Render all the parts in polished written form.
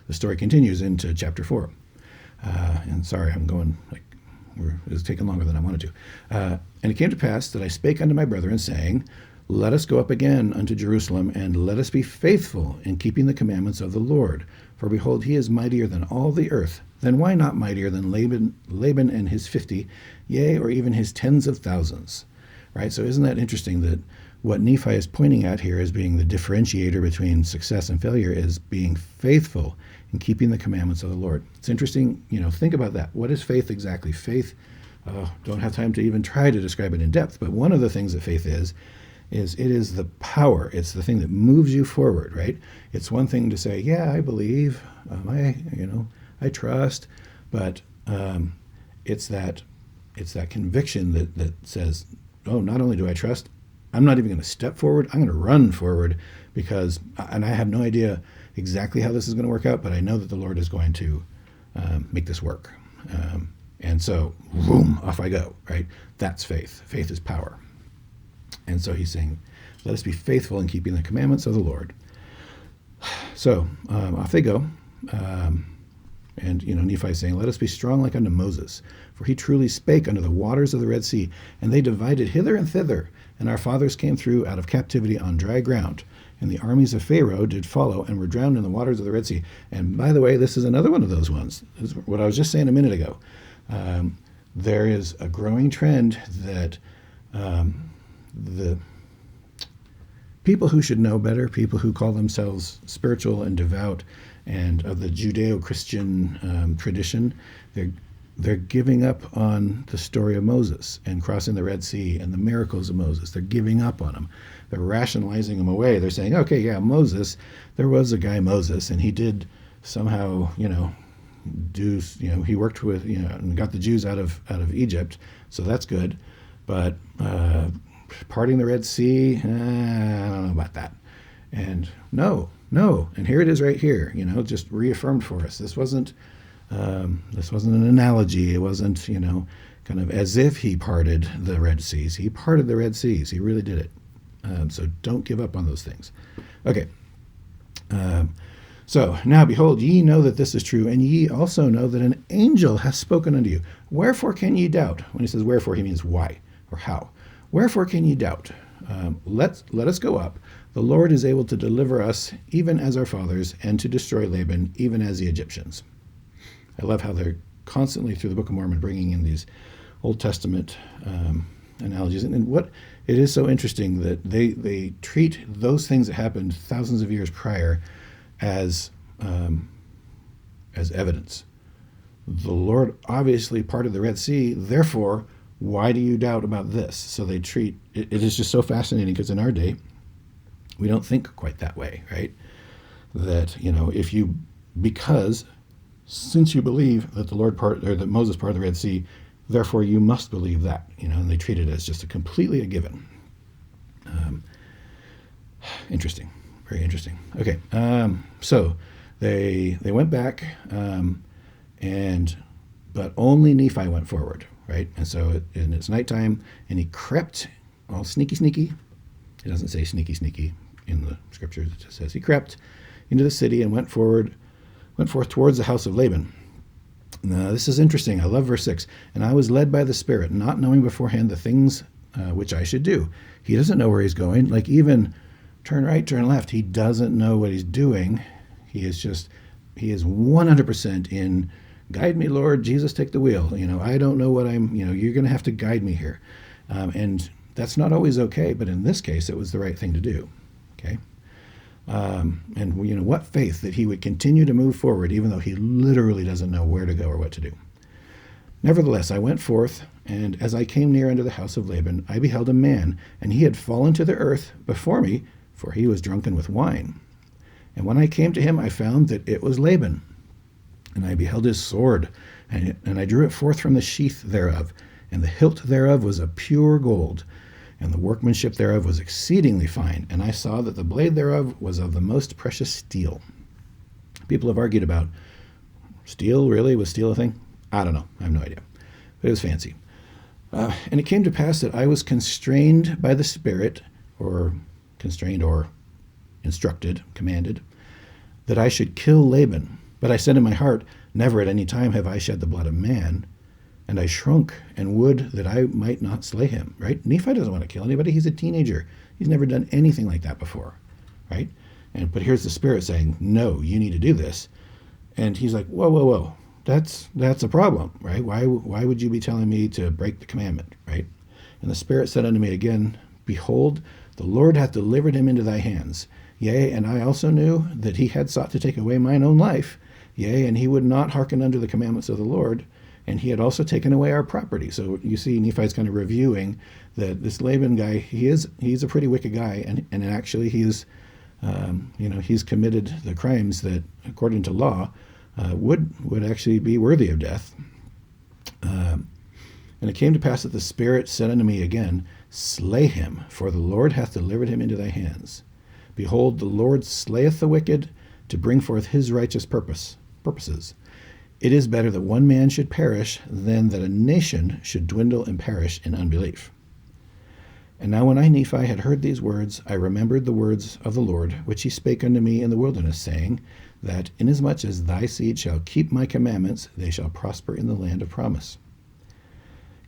the story continues into chapter 4. And sorry, I'm going it's taking longer than I wanted to. And it came to pass that I spake unto my brethren, saying, let us go up again unto Jerusalem, and let us be faithful in keeping the commandments of the Lord. For behold, he is mightier than all the earth. Then why not mightier than Laban and his 50, yea, or even his tens of thousands? Right? So isn't that interesting that what Nephi is pointing at here as being the differentiator between success and failure is being faithful in keeping the commandments of the Lord. It's interesting, think about that. What is faith exactly? Faith, don't have time to even try to describe it in depth, but one of the things that faith is it is the power. It's the thing that moves you forward, right? It's one thing to say, yeah, I believe, I trust, but it's that conviction that says, oh, not only do I trust, I'm not even going to step forward, I'm going to run forward and I have no idea exactly how this is going to work out, but I know that the Lord is going to make this work. And so, boom, off I go, right? That's faith. Faith is power. And so he's saying, let us be faithful in keeping the commandments of the Lord. So off they go. And Nephi is saying, let us be strong like unto Moses, for he truly spake unto the waters of the Red Sea, and they divided hither and thither, and our fathers came through out of captivity on dry ground. And the armies of Pharaoh did follow and were drowned in the waters of the Red Sea. And by the way, this is another one of those ones. This is what I was just saying a minute ago. There is a growing trend that the people who should know better, people who call themselves spiritual and devout and of the Judeo-Christian tradition, they're giving up on the story of Moses and crossing the Red Sea and the miracles of Moses. They're giving up on them. They're rationalizing them away. They're saying, okay, yeah, Moses, there was a guy Moses, and he did somehow, he worked with, and got the Jews out of Egypt, so that's good. But parting the Red Sea, I don't know about that. And no, and here it is right here, just reaffirmed for us. This wasn't an analogy. It wasn't, kind of as if he parted the Red Seas. He parted the Red Seas. He really did it. So don't give up on those things. Okay. So now behold, ye know that this is true, and ye also know that an angel hath spoken unto you. Wherefore can ye doubt? When he says wherefore, he means why or how. Wherefore can ye doubt? Let us go up. The Lord is able to deliver us, even as our fathers, and to destroy Laban, even as the Egyptians. I love how they're constantly, through the Book of Mormon, bringing in these Old Testament analogies. And what it is so interesting that they treat those things that happened thousands of years prior as evidence. The Lord obviously parted the Red Sea, therefore, why do you doubt about this? So they treat, it is just so fascinating because in our day, we don't think quite that way, right? That, since you believe that the Lord that Moses parted the Red Sea, therefore you must believe that, and they treat it as just completely a given. Interesting, very interesting. Okay, so they went back, but only Nephi went forward, right? And so it's nighttime, and he crept, all sneaky. It doesn't say sneaky in the scriptures. It just says he crept into the city and went forth towards the house of Laban. Now, this is interesting. I love verse 6. And I was led by the Spirit, not knowing beforehand the things which I should do. He doesn't know where he's going. Like even turn right, turn left. He doesn't know what he's doing. He is 100% in, guide me, Lord, Jesus, take the wheel. I don't know what you're going to have to guide me here. And that's not always okay, but in this case, it was the right thing to do. Okay. And what faith that he would continue to move forward, even though he literally doesn't know where to go or what to do. Nevertheless, I went forth, and as I came near unto the house of Laban, I beheld a man, and he had fallen to the earth before me, for he was drunken with wine. And when I came to him, I found that it was Laban. And I beheld his sword, and I drew it forth from the sheath thereof, and the hilt thereof was of pure gold, and the workmanship thereof was exceedingly fine. And I saw that the blade thereof was of the most precious steel. People have argued about steel, really? Was steel a thing? I don't know. I have no idea. But it was fancy. And it came to pass that I was constrained by the Spirit, or instructed, commanded, that I should kill Laban. But I said in my heart, never at any time have I shed the blood of man, and I shrunk and would that I might not slay him, right? Nephi doesn't want to kill anybody. He's a teenager. He's never done anything like that before, right? But here's the Spirit saying, no, you need to do this. And he's like, whoa, whoa, whoa. That's a problem, right? Why would you be telling me to break the commandment, right? And the Spirit said unto me again, behold, the Lord hath delivered him into thy hands. Yea, and I also knew that he had sought to take away mine own life. Yea, and he would not hearken unto the commandments of the Lord. And he had also taken away our property. So you see, Nephi's kind of reviewing that this Laban guy, he's a pretty wicked guy, and actually he's committed the crimes that, according to law, would actually be worthy of death. And it came to pass that the Spirit said unto me again, slay him, for the Lord hath delivered him into thy hands. Behold, the Lord slayeth the wicked to bring forth his righteous purposes. It is better that one man should perish than that a nation should dwindle and perish in unbelief. And now when I, Nephi, had heard these words, I remembered the words of the Lord, which he spake unto me in the wilderness, saying, that inasmuch as thy seed shall keep my commandments, they shall prosper in the land of promise.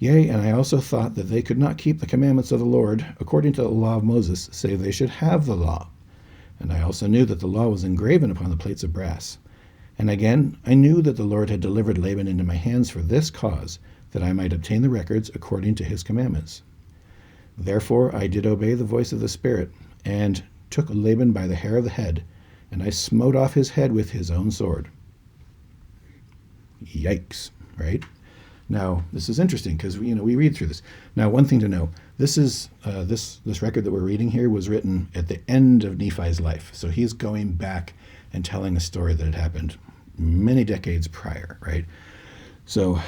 Yea, and I also thought that they could not keep the commandments of the Lord, according to the law of Moses, save they should have the law. And I also knew that the law was engraven upon the plates of brass. And again, I knew that the Lord had delivered Laban into my hands for this cause, that I might obtain the records according to his commandments. Therefore I did obey the voice of the Spirit, and took Laban by the hair of the head, and I smote off his head with his own sword. Yikes, right? Now, this is interesting because we read through this. Now, one thing to know, this is this record that we're reading here was written at the end of Nephi's life. So he's going back and telling a story that had happened many decades prior, right? So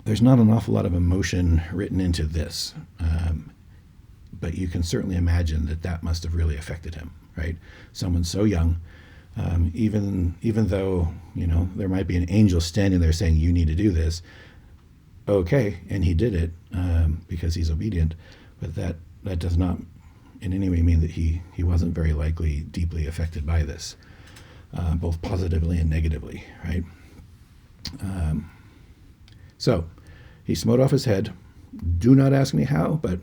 there's not an awful lot of emotion written into this, but you can certainly imagine that must have really affected him, right? Someone so young, even though there might be an angel standing there saying you need to do this, okay, and he did it because he's obedient, but that does not in any way mean that he wasn't very likely deeply affected by this, both positively and negatively, right? So he smote off his head. Do not ask me how, but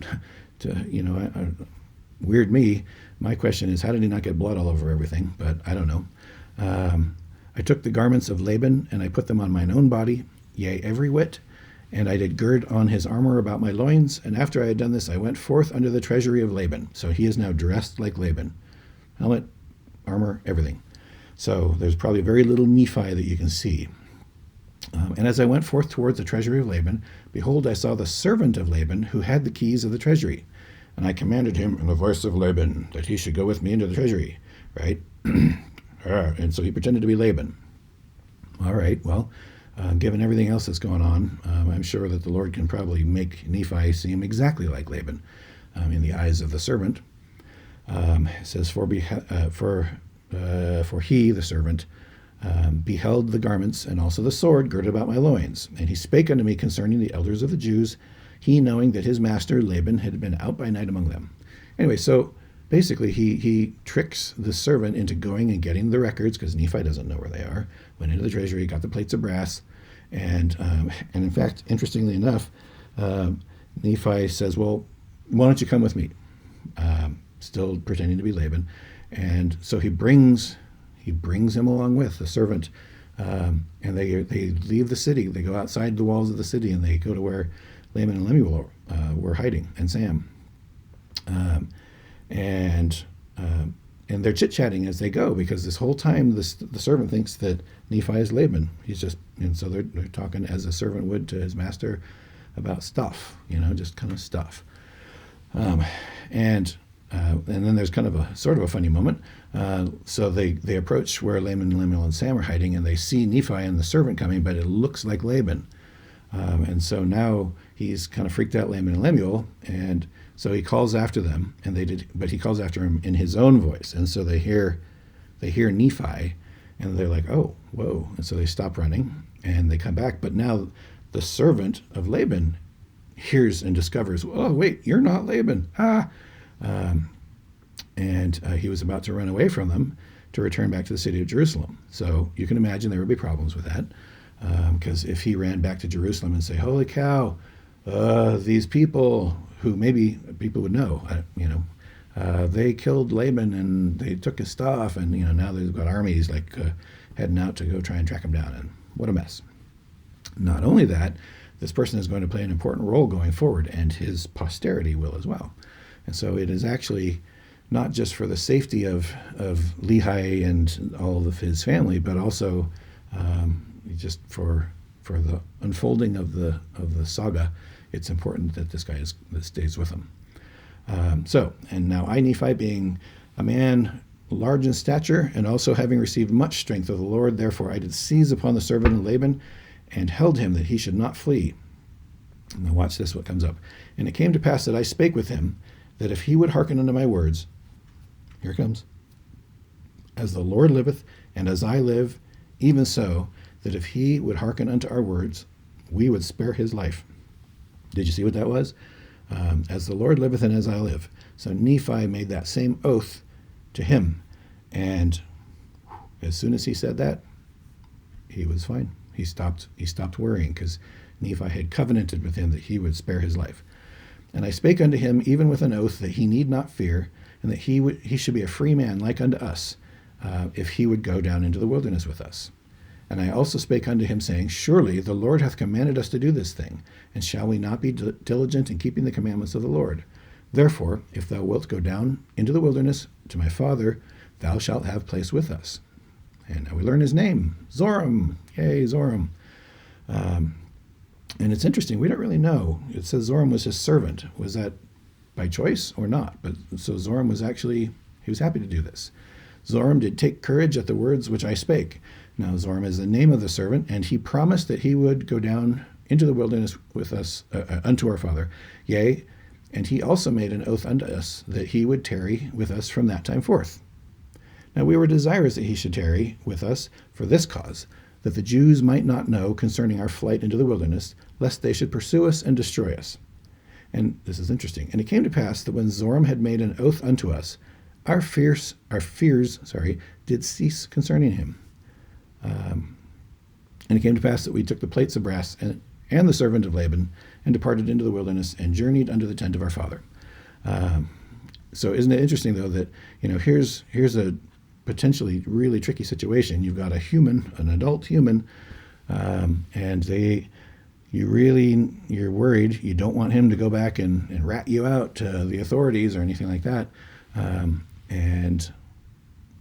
weird me. My question is, how did he not get blood all over everything? But I don't know. I took the garments of Laban, and I put them on mine own body, yea, every whit, and I did gird on his armor about my loins. And after I had done this, I went forth under the treasury of Laban. So he is now dressed like Laban. Helmet, armor, everything. So there's probably very little Nephi that you can see. And as I went forth towards the treasury of Laban, behold, I saw the servant of Laban, who had the keys of the treasury. And I commanded him in the voice of Laban that he should go with me into the treasury, right? And so he pretended to be Laban. All right, well, given everything else that's going on, I'm sure that the Lord can probably make Nephi seem exactly like Laban in the eyes of the servant. It says, for he, the servant, beheld the garments and also the sword girded about my loins. And he spake unto me concerning the elders of the Jews, he knowing that his master Laban had been out by night among them. Anyway, so basically he tricks the servant into going and getting the records, because Nephi doesn't know where they are. Went into the treasury, got the plates of brass, and in fact, interestingly enough, Nephi says, well, why don't you come with me? Still pretending to be Laban. And so he brings him along with the servant, and they leave the city. They go outside the walls of the city, and they go to where Laman and Lemuel were hiding, and Sam. And they're chit-chatting as they go, because this whole time the servant thinks that Nephi is Laban. And so they're talking as a servant would to his master about stuff, just kind of stuff. And then there's kind of a sort of a funny moment. So they approach where Laman and Lemuel and Sam are hiding, and they see Nephi and the servant coming, but it looks like Laban. And so now he's kind of freaked out, Laman and Lemuel, and so he calls after them, but he calls after him in his own voice. And so they hear Nephi, and they're like, oh, whoa. And so they stop running, and they come back. But now the servant of Laban hears and discovers, oh, wait, you're not Laban. And he was about to run away from them to return back to the city of Jerusalem. So you can imagine there would be problems with that, because if he ran back to Jerusalem and say, "Holy cow, these people," who maybe people would know, they killed Laban and they took his stuff, and now they've got armies heading out to go try and track him down, and what a mess. Not only that, this person is going to play an important role going forward, and his posterity will as well. And so it is actually not just for the safety of Lehi and all of his family, but also just for the unfolding of the saga. It's important that this guy stays with him. And now I, Nephi, being a man large in stature, and also having received much strength of the Lord, therefore I did seize upon the servant of Laban, and held him that he should not flee. Now watch this, what comes up. And it came to pass that I spake with him, that if he would hearken unto my words, here it comes, as the Lord liveth, and as I live, even so, that if he would hearken unto our words, we would spare his life. Did you see what that was? As the Lord liveth, and as I live. So Nephi made that same oath to him, and as soon as he said that, he was fine. He stopped worrying, because Nephi had covenanted with him that he would spare his life. And I spake unto him even with an oath that he need not fear, and that he should be a free man like unto us, if he would go down into the wilderness with us. And I also spake unto him, saying, Surely the Lord hath commanded us to do this thing, and shall we not be diligent in keeping the commandments of the Lord? Therefore, if thou wilt go down into the wilderness to my father, thou shalt have place with us. And now we learn his name, Zoram. Yay, Zoram. And it's interesting, we don't really know. It says Zoram was his servant. Was that by choice or not? But so Zoram was he was happy to do this. Zoram did take courage at the words which I spake. Now Zoram is the name of the servant, and he promised that he would go down into the wilderness with us, unto our father. Yea, and he also made an oath unto us that he would tarry with us from that time forth. Now we were desirous that he should tarry with us for this cause, that the Jews might not know concerning our flight into the wilderness, lest they should pursue us and destroy us. And this is interesting. And it came to pass that when Zoram had made an oath unto us, our fears, did cease concerning him. And it came to pass that we took the plates of brass and the servant of Laban, and departed into the wilderness, and journeyed unto the tent of our father. So isn't it interesting, though, that here's a potentially really tricky situation. You've got an adult human, and you're worried. You don't want him to go back and rat you out to the authorities or anything like that.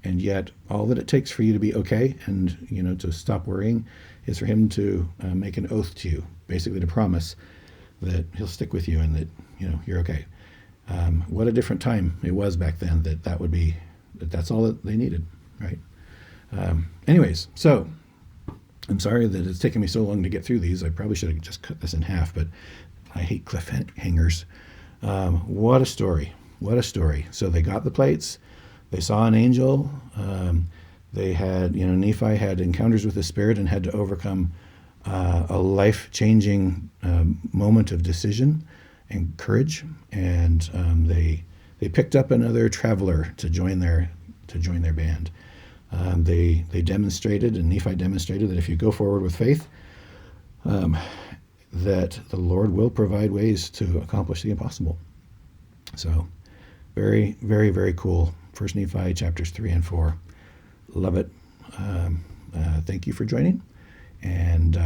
And yet all that it takes for you to be okay and, to stop worrying is for him to make an oath to you, basically to promise that he'll stick with you and that, you're okay. What a different time it was back then that's all that they needed, right? Anyways, so I'm sorry that it's taken me so long to get through these. I probably should have just cut this in half, but I hate cliffhangers. What a story. What a story. So they got the plates. They saw an angel. They had, Nephi had encounters with the Spirit and had to overcome a life-changing moment of decision and courage. And they picked up another traveler to join their band. They demonstrated, and Nephi demonstrated, that if you go forward with faith, that the Lord will provide ways to accomplish the impossible. So, very, very, very cool. 1 Nephi chapters 3 and 4. Love it. Thank you for joining, and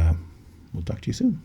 we'll talk to you soon.